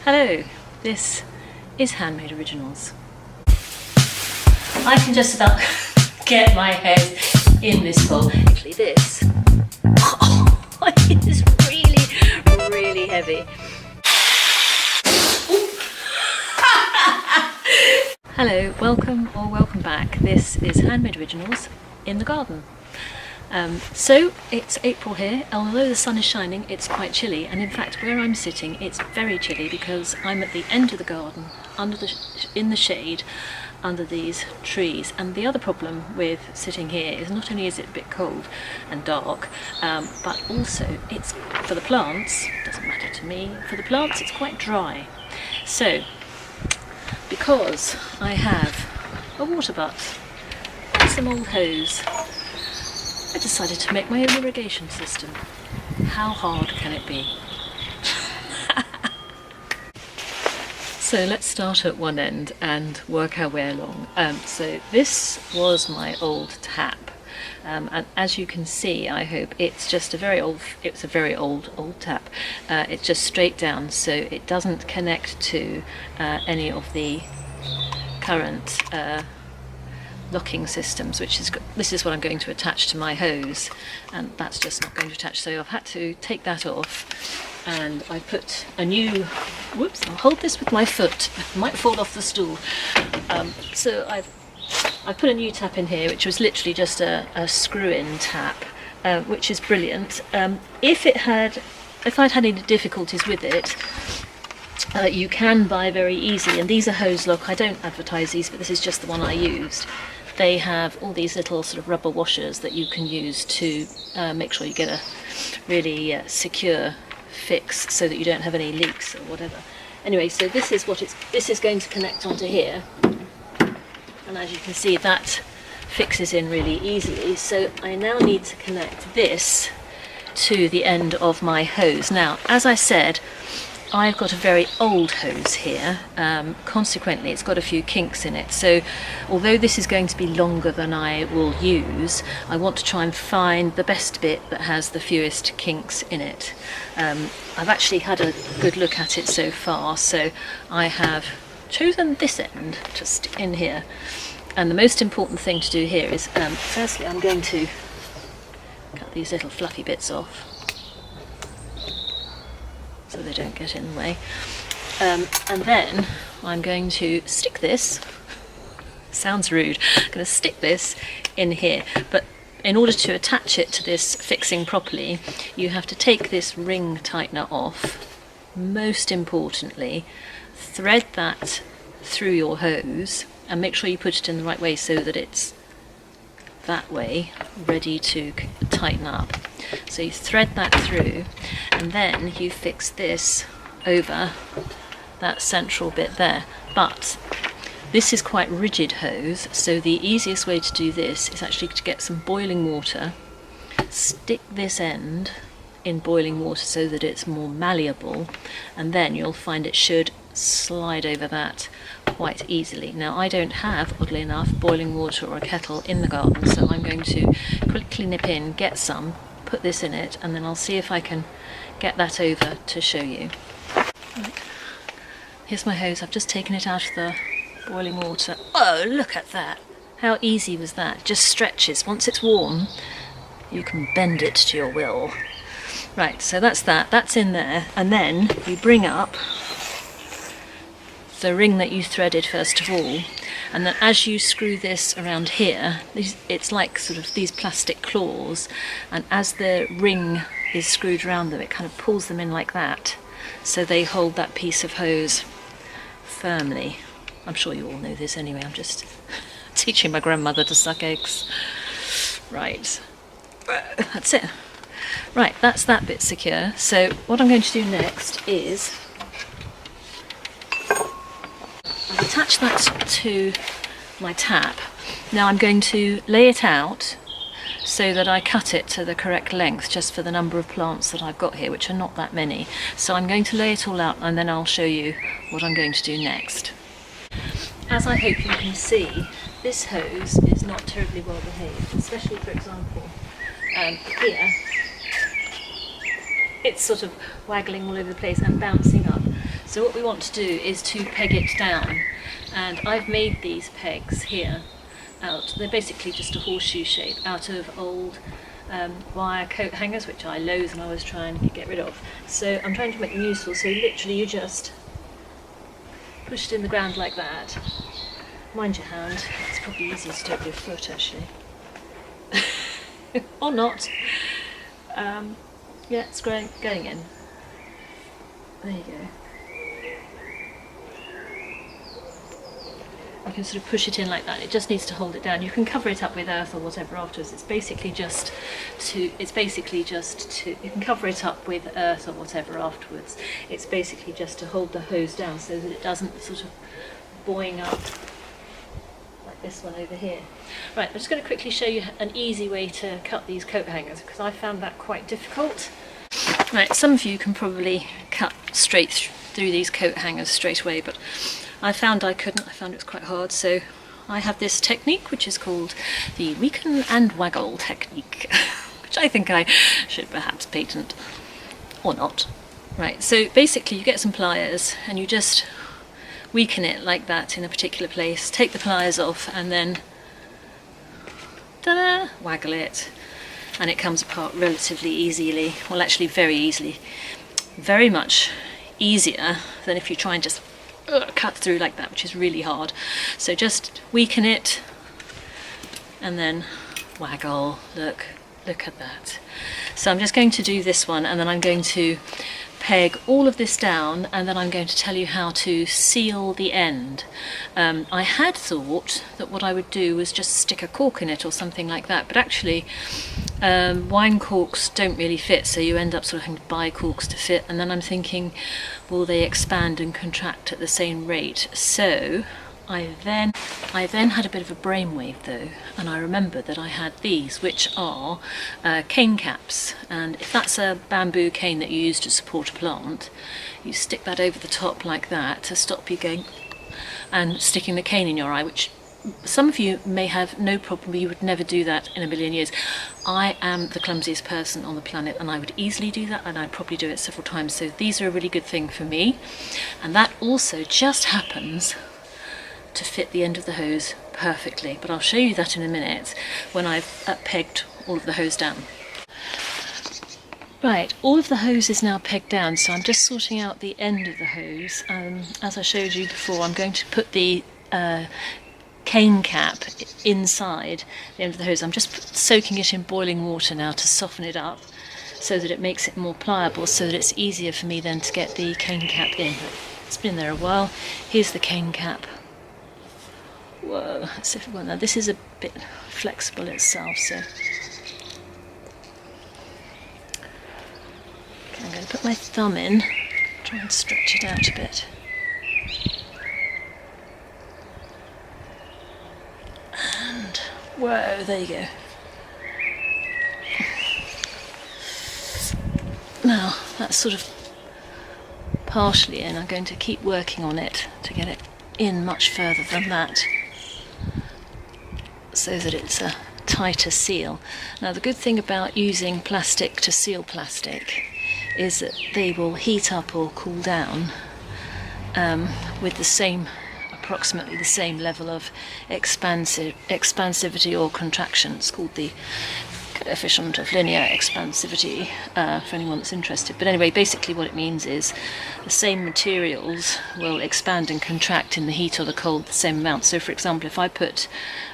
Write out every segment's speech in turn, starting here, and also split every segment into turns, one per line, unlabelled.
Hello, this is Handmade Originals. I can just about get my head in this hole. Actually this is really heavy. Hello, welcome or welcome back. This is Handmade Originals in the garden. So it's April here, although the sun is shining it's quite chilly, and in fact where I'm sitting it's very chilly because I'm at the end of the garden in the shade under these trees. And the other problem with sitting here is not only is it a bit cold and dark, but also it's, for the plants, doesn't matter to me, for the plants it's quite dry. So because I have a water butt and some old hose, I decided to make my own irrigation system. How hard can it be? So let's start at one end and work our way along. So this was my old tap, and as you can see, I hope it's just a very old tap. It's just straight down, so it doesn't connect to any of the current locking systems, this is what I'm going to attach to my hose, and that's just not going to attach, so I've had to take that off, and I put a new, whoops, I'll hold this with my foot, I might fall off the stool. So I put a new tap in here, which was literally just a screw-in tap, which is brilliant. If I'd had any difficulties with it, you can buy very easily, and these are hose lock. I don't advertise these, but this is just the one I used. They have all these little sort of rubber washers that you can use to make sure you get a really secure fix so that you don't have any leaks or whatever. Anyway, so this is going to connect onto here, and as you can see that fixes in really easily. So I now need to connect this to the end of my hose. Now, as I said, I've got a very old hose here, consequently it's got a few kinks in it, so although this is going to be longer than I will use, I want to try and find the best bit that has the fewest kinks in it. I've actually had a good look at it so far, so I have chosen this end to stick in here, and the most important thing to do here is, firstly I'm going to cut these little fluffy bits off so they don't get in the way, and then I'm going to stick this, sounds rude, I'm going to stick this in here, but in order to attach it to this fixing properly you have to take this ring tightener off. Most importantly, thread that through your hose and make sure you put it in the right way so that it's that way, ready to tighten up. So you thread that through, and then you fix this over that central bit there. But this is quite rigid hose, so the easiest way to do this is actually to get some boiling water, stick this end in boiling water so that it's more malleable, and then you'll find it should slide over that quite easily. Now I don't have, oddly enough, boiling water or a kettle in the garden, so I'm going to quickly nip in, get some, put this in it, and then I'll see if I can get that over to show you. Right. Here's my hose, I've just taken it out of the boiling water. Oh, look at that! How easy was that? Just stretches. Once it's warm, you can bend it to your will. Right, so that's in there, and then you bring up the ring that you threaded first of all, and then as you screw this around here, it's like sort of these plastic claws, and as the ring is screwed around them it kind of pulls them in like that, so they hold that piece of hose firmly. I'm sure you all know this anyway, I'm just teaching my grandmother to suck eggs. Right, that's it. Right, that's that bit secure. So what I'm going to do next is I've attached that to my tap. Now I'm going to lay it out so that I cut it to the correct length just for the number of plants that I've got here, which are not that many. So I'm going to lay it all out and then I'll show you what I'm going to do next. As I hope you can see, this hose is not terribly well behaved, especially for example here. It's sort of waggling all over the place and bouncing up. So what we want to do is to peg it down, and I've made these pegs here they're basically just a horseshoe shape out of old wire coat hangers, which I loathe and I was trying to get rid of. So I'm trying to make them useful, so literally you just push it in the ground like that. Mind your hand, it's probably easier to do it with your foot actually. Or not. Yeah, it's going in. There you go. You can sort of push it in like that. It just needs to hold it down. You can cover it up with earth or whatever afterwards. It's basically just to, you can cover it up with earth or whatever afterwards. It's basically just to hold the hose down so that it doesn't sort of buoying up like this one over here. Right, I'm just going to quickly show you an easy way to cut these coat hangers, because I found that quite difficult. Right, some of you can probably cut straight through these coat hangers straight away, but I found I couldn't. I found it was quite hard, so I have this technique which is called the weaken and waggle technique, which I think I should perhaps patent, or not. Right, so basically you get some pliers and you just weaken it like that in a particular place, take the pliers off and then ta-da, waggle it, and it comes apart relatively easily. Well, actually very easily, very much easier than if you try and just cut through like that, which is really hard. So just weaken it and then waggle. Look at that. So I'm just going to do this one, and then I'm going to peg all of this down, and then I'm going to tell you how to seal the end. I had thought that what I would do was just stick a cork in it or something like that, but actually wine corks don't really fit, so you end up sort of having to buy corks to fit, and then I'm thinking, will they expand and contract at the same rate? So I then had a bit of a brainwave though, and I remembered that I had these, which are cane caps, and if that's a bamboo cane that you use to support a plant, you stick that over the top like that to stop you going and sticking the cane in your eye, which some of you may have no problem, you would never do that in a million years. I am the clumsiest person on the planet, and I would easily do that, and I'd probably do it several times, so these are a really good thing for me. And that also just happens to fit the end of the hose perfectly, but I'll show you that in a minute when I've pegged all of the hose down. Right, all of the hose is now pegged down, so I'm just sorting out the end of the hose. As I showed you before, I'm going to put the cane cap inside the end of the hose. I'm just soaking it in boiling water now to soften it up so that it makes it more pliable, so that it's easier for me then to get the cane cap in. It's been there a while. Here's the cane cap. Whoa, that's difficult now. This is a bit flexible itself, so okay, I'm going to put my thumb in, try and stretch it out a bit. And whoa, there you go. Now that's sort of partially in. I'm going to keep working on it to get it in much further than that, so that it's a tighter seal. Now the good thing about using plastic to seal plastic is that they will heat up or cool down with the same, approximately the same level of expansivity or contraction. It's called the coefficient of linear expansivity for anyone that's interested. But anyway, basically what it means is the same materials will expand and contract in the heat or the cold the same amount. So for example, if I put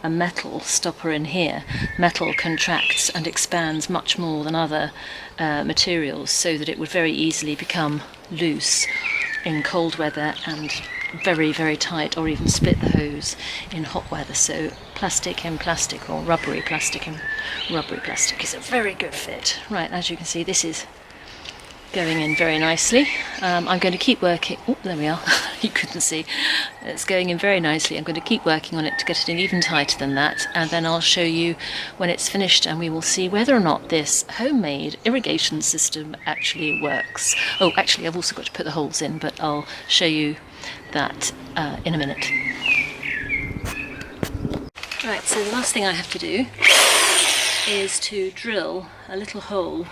a metal stopper in here, metal contracts and expands much more than other materials, so that it would very easily become loose in cold weather and very, very tight, or even split the hose in hot weather. So plastic in plastic, or rubbery plastic in rubbery plastic, is a very good fit. Right, as you can see, this is going in very nicely. I'm going to keep working. Oh, there we are. You couldn't see. It's going in very nicely. I'm going to keep working on it to get it in even tighter than that, and then I'll show you when it's finished, and we will see whether or not this homemade irrigation system actually works. Oh, actually, I've also got to put the holes in, but I'll show you that in a minute. Right, so the last thing I have to do is to drill a little hole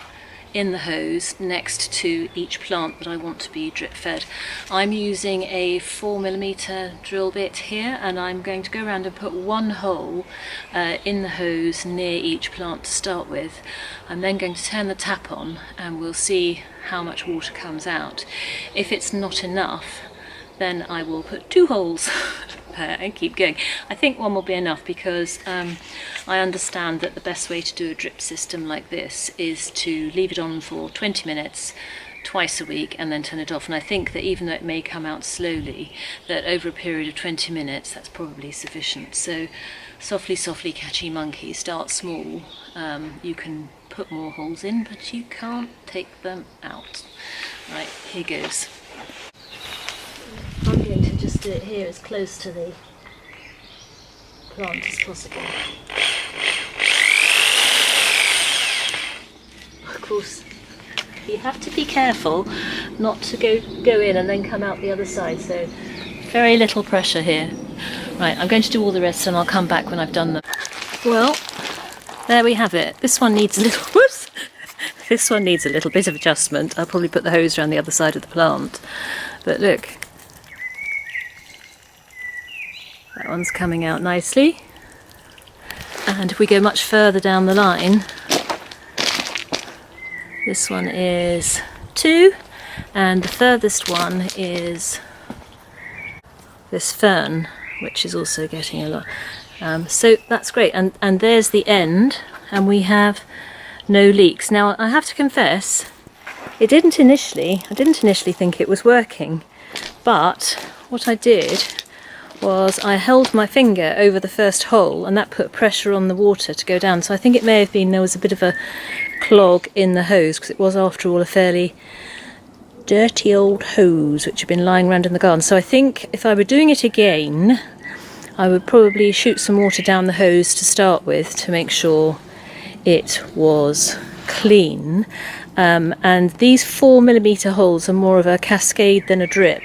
in the hose next to each plant that I want to be drip fed. I'm using a 4mm drill bit here, and I'm going to go around and put one hole in the hose near each plant to start with. I'm then going to turn the tap on and we'll see how much water comes out. If it's not enough, then I will put 2 holes and keep going. I think one will be enough because I understand that the best way to do a drip system like this is to leave it on for 20 minutes twice a week and then turn it off. And I think that even though it may come out slowly, that over a period of 20 minutes that's probably sufficient. So softly, softly, catchy monkey, start small. You can put more holes in, but you can't take them out. Right, here goes. I'm going to just do it here as close to the plant as possible. Of course, you have to be careful not to go in and then come out the other side, so very little pressure here. Right, I'm going to do all the rest and I'll come back when I've done them. Well, there we have it. This one needs a little, whoops! This one needs a little bit of adjustment. I'll probably put the hose around the other side of the plant. But look, that one's coming out nicely. And if we go much further down the line, this one is 2, and the furthest one is this fern, which is also getting a lot. So that's great, and there's the end, and we have no leaks. Now I have to confess, I didn't initially think it was working, but what I did was I held my finger over the first hole and that put pressure on the water to go down. So I think it may have been there was a bit of a clog in the hose, because it was after all a fairly dirty old hose which had been lying around in the garden. So I think if I were doing it again, I would probably shoot some water down the hose to start with to make sure it was clean. And these 4mm holes are more of a cascade than a drip,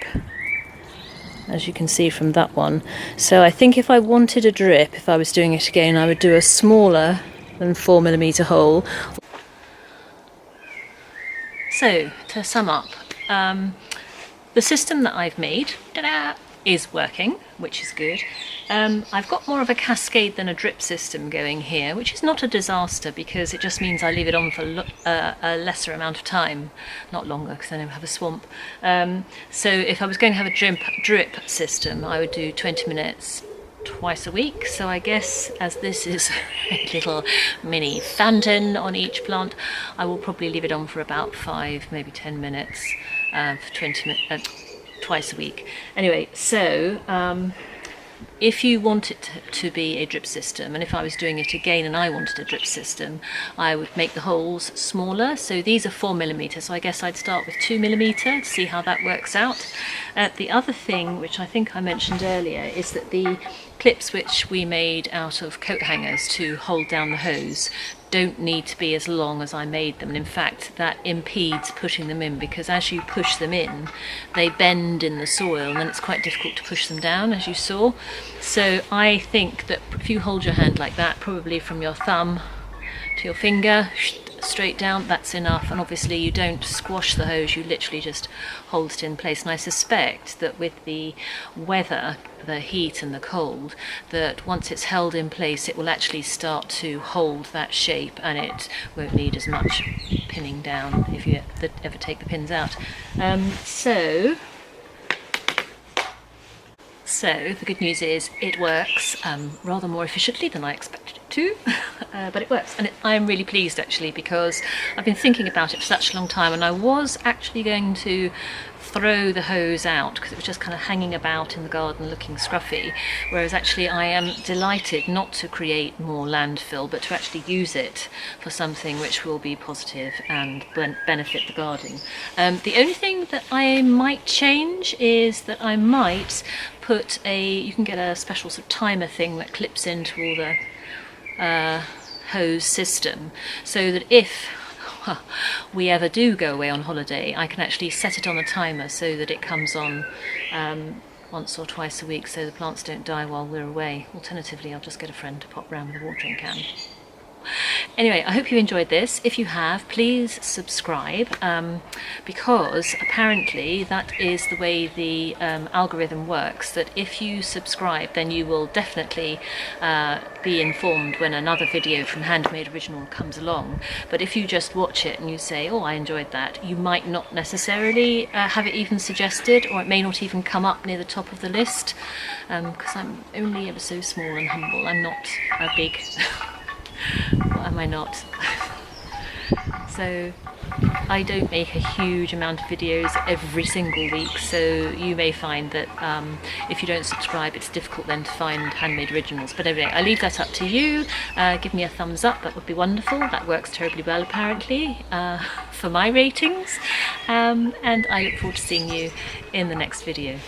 as you can see from that one. So I think if I wanted a drip, if I was doing it again, I would do a smaller than 4mm hole. So to sum up, the system that I've made, ta-da, is working, which is good. I've got more of a cascade than a drip system going here, which is not a disaster because it just means I leave it on for a lesser amount of time, not longer because then I have a swamp. So if I was going to have a drip system, I would do 20 minutes twice a week. So I guess as this is a little mini fountain on each plant, I will probably leave it on for about 5, maybe 10 minutes for 20 minutes. Twice a week. Anyway, so if you want it to be a drip system, and if I was doing it again and I wanted a drip system, I would make the holes smaller. So these are 4mm, so I guess I'd start with 2mm to see how that works out. The other thing, which I think I mentioned earlier, is that the clips which we made out of coat hangers to hold down the hose don't need to be as long as I made them, and in fact that impedes pushing them in, because as you push them in they bend in the soil and then it's quite difficult to push them down, as you saw. So I think that if you hold your hand like that, probably from your thumb to your finger, straight down, that's enough. And obviously you don't squash the hose, you literally just hold it in place. And I suspect that with the weather, the heat and the cold, that once it's held in place it will actually start to hold that shape and it won't need as much pinning down if you ever take the pins out. So the good news is it works rather more efficiently than I expected it to, but it works, and I'm really pleased actually, because I've been thinking about it for such a long time, and I was actually going to throw the hose out because it was just kind of hanging about in the garden looking scruffy, whereas actually I am delighted not to create more landfill but to actually use it for something which will be positive and benefit the garden. The only thing that I might change is that I might put you can get a special sort of timer thing that clips into all the hose system, so that if we ever do go away on holiday, I can actually set it on a timer so that it comes on once or twice a week, so the plants don't die while we're away. Alternatively, I'll just get a friend to pop round with a watering can. Anyway, I hope you enjoyed this. If you have, please subscribe, because apparently that is the way the algorithm works, that if you subscribe then you will definitely be informed when another video from Handmade Original comes along. But if you just watch it and you say, oh, I enjoyed that, you might not necessarily have it even suggested, or it may not even come up near the top of the list, because I'm only ever so small and humble. I'm not a big... What am I not? So I don't make a huge amount of videos every single week, so you may find that if you don't subscribe it's difficult then to find Handmade Originals. But anyway, I leave that up to you. Give me a thumbs up, that would be wonderful. That works terribly well apparently for my ratings, and I look forward to seeing you in the next video.